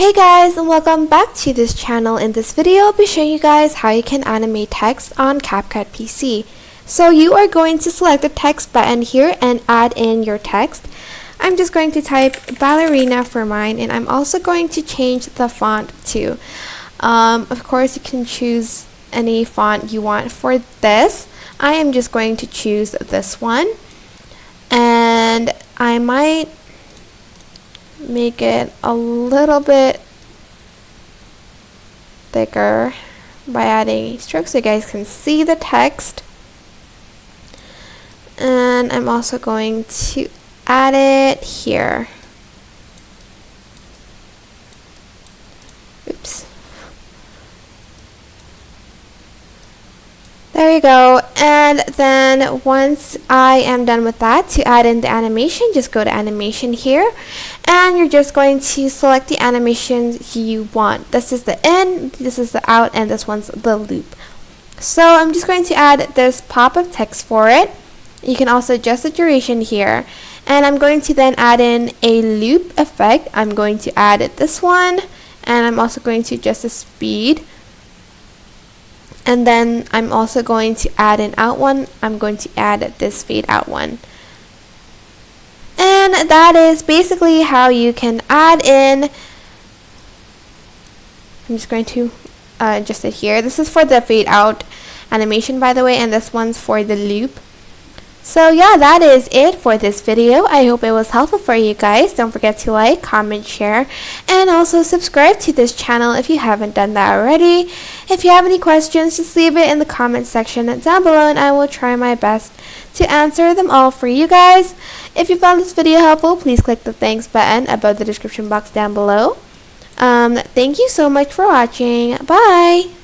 Hey guys, and welcome back to this channel. In this video, I'll be showing you guys how you can animate text on CapCut PC. So you are going to select the text button here and add in your text. I'm just going to type ballerina for mine, and I'm also going to change the font too. Of course, you can choose any font you want for this. I am just going to choose this one, and I might make it a little bit thicker by adding strokes so you guys can see the text. And I'm also going to add it here. Oops. There you go. And then once I am done with that, to add in the animation, just go to animation here, and you're just going to select the animation you want. This is the in, this is the out, and this one's the loop. So I'm just going to add this pop of text for it. You can also adjust the duration here, and I'm going to then add in a loop effect. I'm going to add this one, and I'm also going to adjust the speed. And then I'm also going to add an out one. I'm going to add this fade out one. And that is basically how you can add in. I'm just going to adjust it here. This is for the fade out animation, by the way, and this one's for the loop. So yeah, that is it for this video. I hope it was helpful for you guys. Don't forget to like, comment, share, and also subscribe to this channel if you haven't done that already. If you have any questions, just leave it in the comment section down below, and I will try my best to answer them all for you guys. If you found this video helpful, please click the thanks button above the description box down below. Thank you so much for watching. Bye!